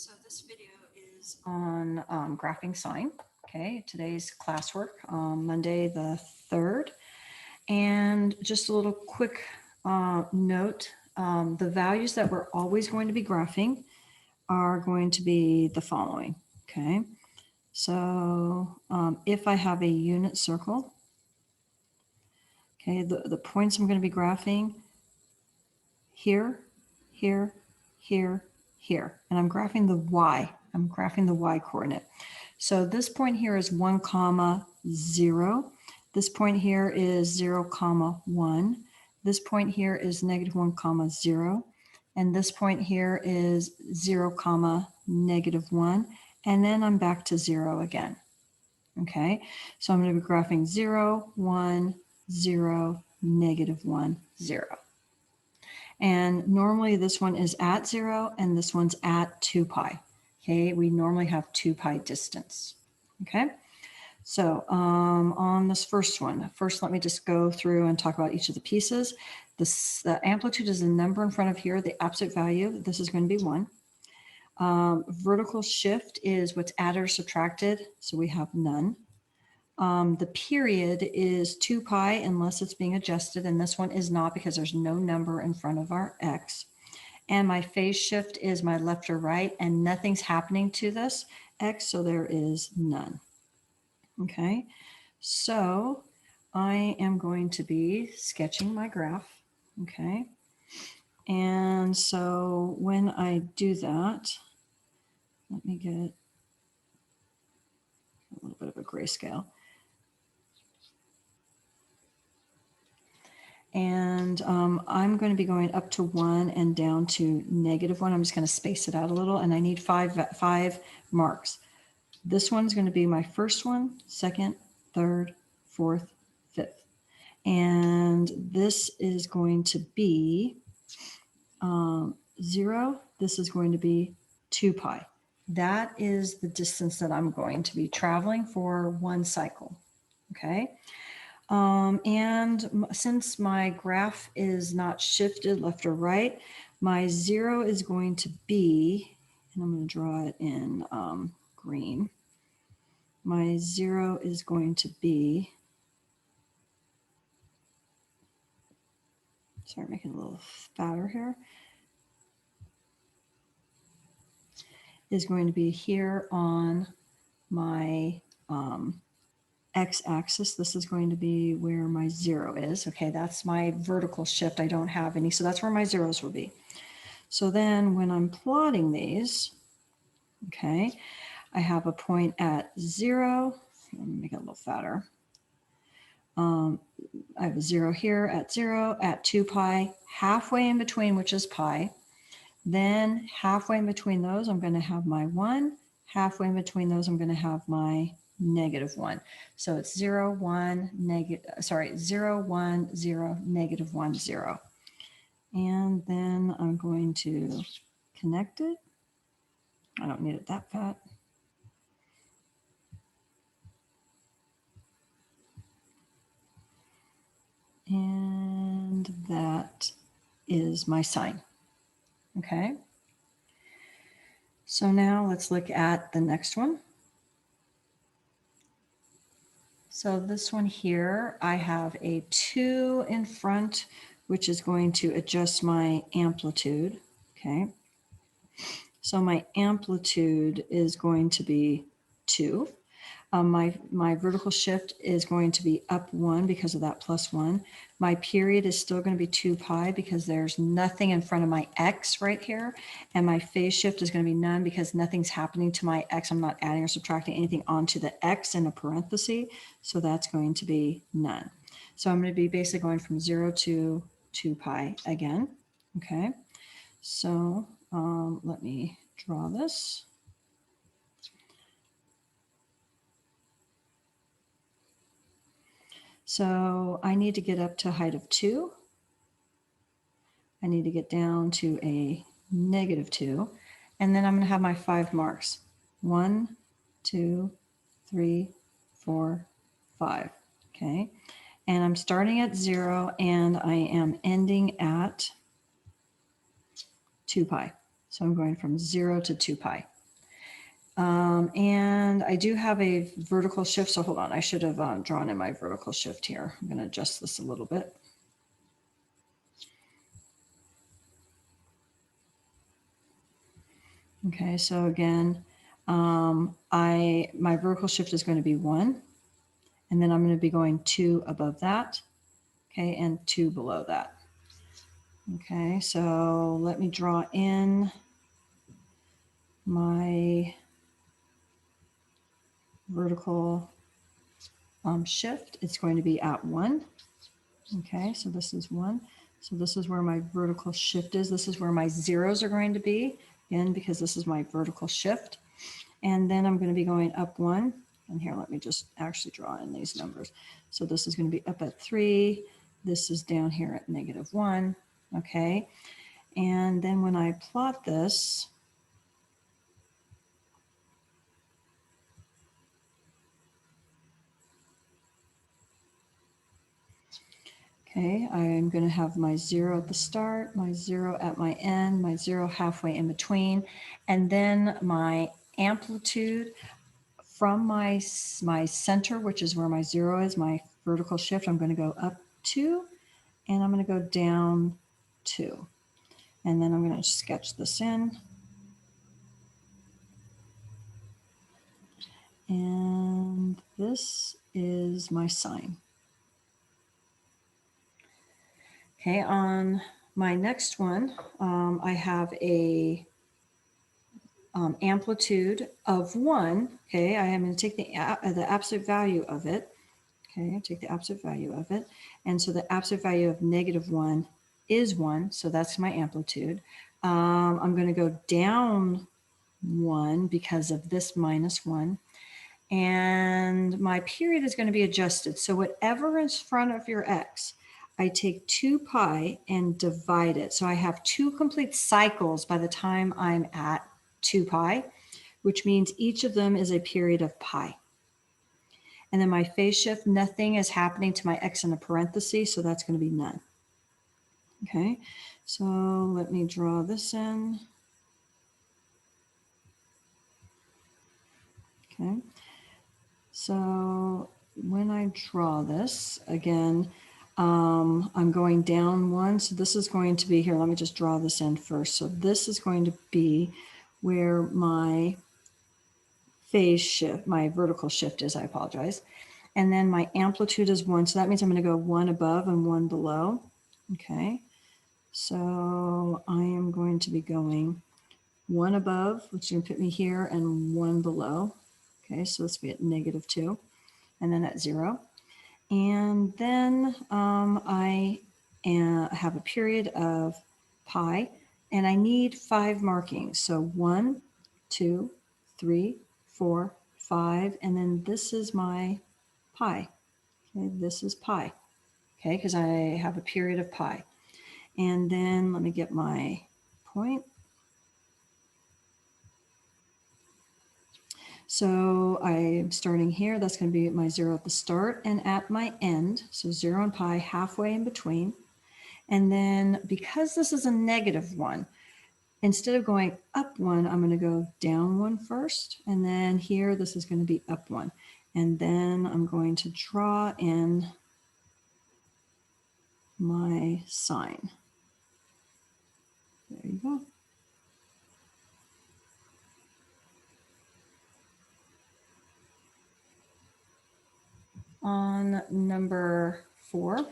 So this video is on graphing sine. Okay, today's classwork, Monday the 3rd. And just a little quick note, the values that we're always going to be graphing are going to be the following. Okay, so if I have a unit circle, okay, the points I'm going to be graphing here, here, here, here, and I'm graphing the y. I'm graphing the y coordinate. So this point here is 1, 0. This point here is 0, 1. This point here is -1, 0. And this point here is 0, -1. And then I'm back to 0 again. Okay, so I'm going to be graphing 0, 1, 0, -1, 0. And normally this one is at 0 and this one's at 2 pi. Okay, we normally have 2 pi distance. Okay, so on this first one, first let me just go through and talk about each of the pieces. The amplitude is the number in front of here, the absolute value. This is going to be 1. Vertical shift is what's added or subtracted, so we have none. The period is 2 pi unless it's being adjusted, and this one is not because there's no number in front of our x. And my phase shift is my left or right, and nothing's happening to this x, so there is none. Okay, so I am going to be sketching my graph. Okay, and so when I do that, let me get a little bit of a grayscale. And I'm going to be going up to 1 and down to -1. I'm just going to space it out a little, and I need five marks. This one's going to be my first one, second, third, fourth, fifth. And this is going to be 0. This is going to be 2 pi. That is the distance that I'm going to be traveling for one cycle. Okay. And since my graph is not shifted left or right, my 0 is going to be, and I'm going to draw it in green. My 0 is going to be, sorry, making it a little fatter here, is going to be here on my x-axis. This is going to be where my 0 is. Okay, that's my vertical shift. I don't have any, so that's where my zeros will be. So then when I'm plotting these, okay, I have a point at 0. Let me make it a little fatter. I have a 0 here at 0, at 2 pi, halfway in between, which is pi. Then halfway in between those, I'm going to have my 1. Halfway in between those, I'm going to have my -1. So it's 0, 1, 0, 1, 0, -1, 0. And then I'm going to connect it. I don't need it that fat. And that is my sine. Okay. So now let's look at the next one. So this one here, I have a 2 in front, which is going to adjust my amplitude. Okay. So my amplitude is going to be 2. My vertical shift is going to be up 1 because of that +1. My period is still going to be 2 pi because there's nothing in front of my x right here. And my phase shift is going to be none because nothing's happening to my x. I'm not adding or subtracting anything onto the x in a parenthesis. So that's going to be none. So I'm going to be basically going from 0 to 2 pi again. Okay. So let me draw this. So I need to get up to a height of 2. I need to get down to a -2. And then I'm going to have my 5 marks. 1, 2, 3, 4, 5. Okay. And I'm starting at 0 and I am ending at 2 pi. So I'm going from 0 to 2 pi. And I do have a vertical shift. So hold on, I should have drawn in my vertical shift here. I'm going to adjust this a little bit. Okay, so again, my vertical shift is going to be 1, and then I'm going to be going 2 above that, okay, and 2 below that. Okay, so let me draw in my vertical shift. It's going to be at 1. Okay, so this is 1. So this is where my vertical shift is. This is where my zeros are going to be, again, because this is my vertical shift. And then I'm going to be going up 1. And here, let me just actually draw in these numbers. So this is going to be up at 3. This is down here at -1. Okay. And then when I plot this, okay, I'm going to have my 0 at the start, my 0 at my end, my 0 halfway in between, and then my amplitude from my center, which is where my 0 is, my vertical shift, I'm going to go up 2, and I'm going to go down 2. And then I'm going to sketch this in. And this is my sine. Okay, on my next one, I have a amplitude of 1. Okay, I am going to take the absolute value of it. Okay, take the absolute value of it. And so the absolute value of -1 is 1. So that's my amplitude. I'm going to go down 1 because of this -1. And my period is going to be adjusted. So whatever is in front of your x, I take 2 pi and divide it. So I have 2 complete cycles by the time I'm at 2 pi, which means each of them is a period of pi. And then my phase shift, nothing is happening to my x in a parenthesis, so that's going to be none. Okay, so let me draw this in. Okay, so when I draw this, again, I'm going down 1. So this is going to be here. Let me just draw this in first. So this is going to be where my phase shift, my vertical shift is, I apologize. And then my amplitude is 1. So that means I'm going to go 1 above and 1 below. Okay. So I am going to be going 1 above, which is going to put me here, and 1 below. Okay. So let's be at -2 and then at 0. And then I have a period of pi, and I need 5 markings. So 1, 2, 3, 4, 5, and then this is my pi. Okay, this is pi. Okay, because I have a period of pi. And then let me get my point. So I'm starting here. That's going to be my 0 at the start and at my end. So 0 and pi halfway in between. And then because this is a -1, instead of going up 1, I'm going to go down 1 first. And then here, this is going to be up 1. And then I'm going to draw in my sine. There you go. On number 4,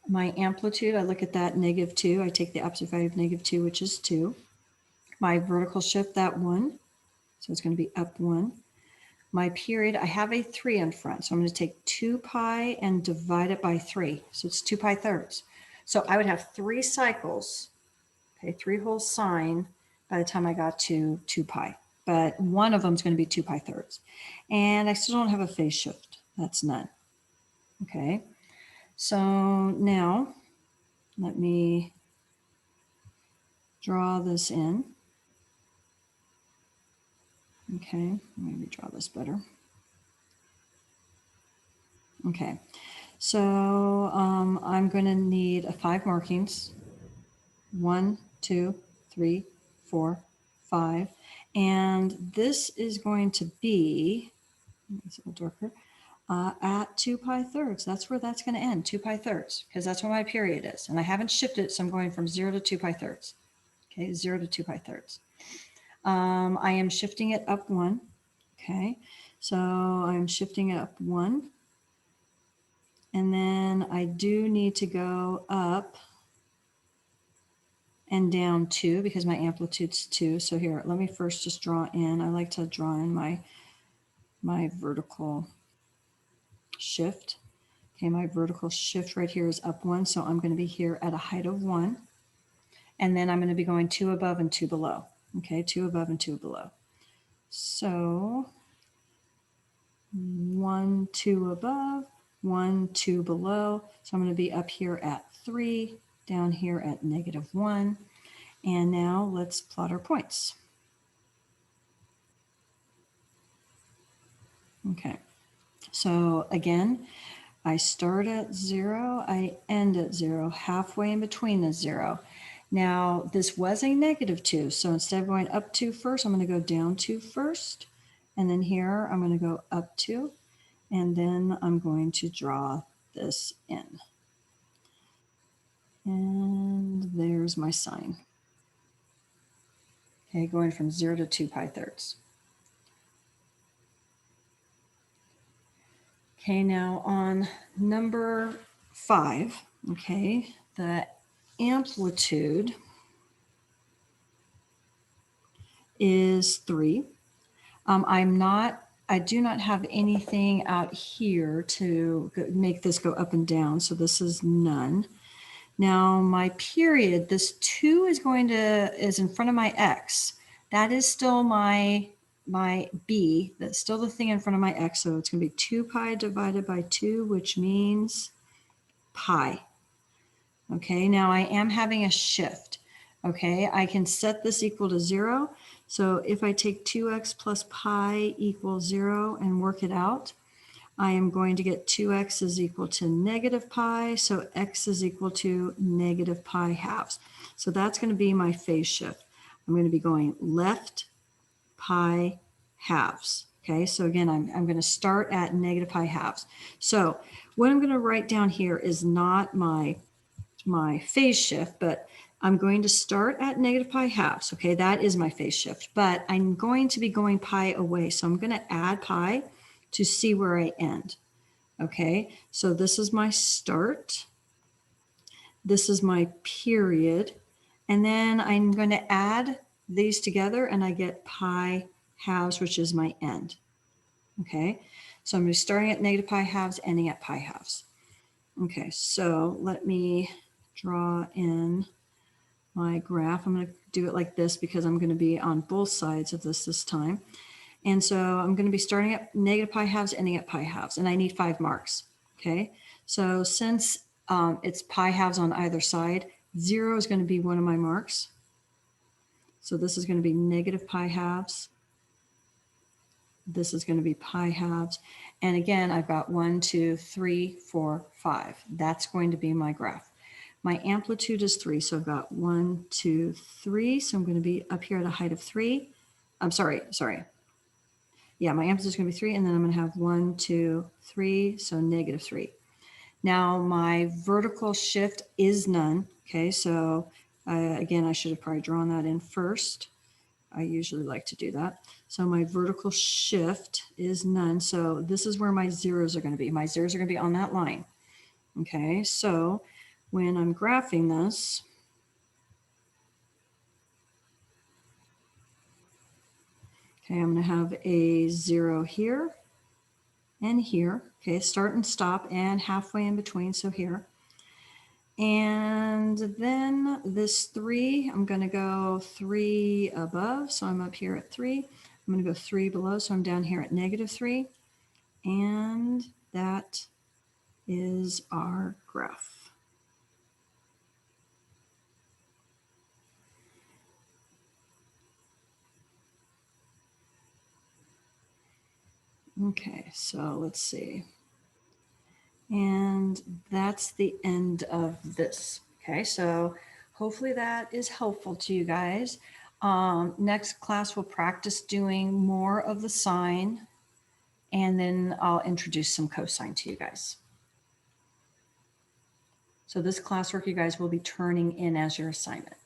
my amplitude, I look at that -2. I take the absolute value of -2, which is 2. My vertical shift, that 1. So it's going to be up 1. My period, I have a 3 in front. So I'm going to take 2 pi and divide it by 3. So it's 2 pi thirds. So I would have 3 cycles, okay, 3 whole sine by the time I got to 2 pi. But one of them is going to be 2 pi thirds. And I still don't have a phase shift. That's none. Okay. So now let me draw this in. Okay, maybe draw this better. Okay, so I'm going to need 5 markings. 1, 2, 3, 4, 5. And this is going to be, it's a little darker, at 2 pi thirds. That's where that's going to end, 2 pi thirds, because that's where my period is. And I haven't shifted it, so I'm going from 0 to 2 pi thirds. Okay, 0 to 2 pi thirds. I am shifting it up 1. Okay, so I'm shifting it up 1. And then I do need to go up and down 2 because my amplitude's 2. So here, let me first just draw in. I like to draw in my vertical shift. Okay, my vertical shift right here is up 1, so I'm going to be here at a height of 1. And then I'm going to be going 2 above and 2 below. Okay, 2 above and 2 below. So 1, 2 above, 1, 2 below. So I'm going to be up here at 3, down here at -1. And now let's plot our points. Okay, so again, I start at 0, I end at 0, halfway in between the 0. Now, this was a -2, so instead of going up 2 first, I'm going to go down 2 first. And then here, I'm going to go up 2. And then I'm going to draw this in. And there's my sine. Okay, going from 0 to 2 pi thirds. Okay, now on number 5, okay, the amplitude is 3. I do not have anything out here to make this go up and down, so this is none. Now my period, this 2 is in front of my x. That is still my b, that's still the thing in front of my x, so it's going to be 2 pi divided by 2, which means pi. Okay, now I am having a shift. Okay, I can set this equal to 0. So if I take 2x plus pi equals 0 and work it out, I am going to get 2x is equal to -pi, so x is equal to -pi halves. So that's going to be my phase shift. I'm going to be going left pi halves. Okay, so again, I'm going to start at -pi halves. So what I'm going to write down here is not my phase shift, but I'm going to start at -pi halves. Okay, that is my phase shift, but I'm going to be going pi away. So I'm going to add pi to see where I end. Okay, so this is my start. This is my period. And then I'm going to add these together and I get pi halves, which is my end. Okay, so I'm going to be starting at -pi halves, ending at pi halves. Okay, so let me draw in my graph. I'm going to do it like this because I'm going to be on both sides of this time. And so I'm going to be starting at -pi halves, ending at pi halves, and I need 5 marks. Okay, so since it's pi halves on either side, 0 is going to be one of my marks. So this is going to be -pi halves. This is going to be pi halves. And again, I've got 1, 2, 3, 4, 5. That's going to be my graph. My amplitude is 3, so I've got 1, 2, 3. So I'm going to be up here at a height of 3. I'm sorry. Yeah, my amplitude is going to be 3, and then I'm going to have 1, 2, 3, so -3. Now my vertical shift is none. Okay, so again, I should have probably drawn that in first. I usually like to do that. So my vertical shift is none. So this is where my zeros are going to be. My zeros are going to be on that line. Okay, so when I'm graphing this, okay, I'm going to have a 0 here and here. Okay, start and stop and halfway in between, so here. And then this 3, I'm going to go 3 above, so I'm up here at 3. I'm going to go 3 below, so I'm down here at -3. And that is our graph. Okay, so let's see. And that's the end of this. Okay, so hopefully that is helpful to you guys. Next class, we'll practice doing more of the sine, and then I'll introduce some cosine to you guys. So this classwork you guys will be turning in as your assignment.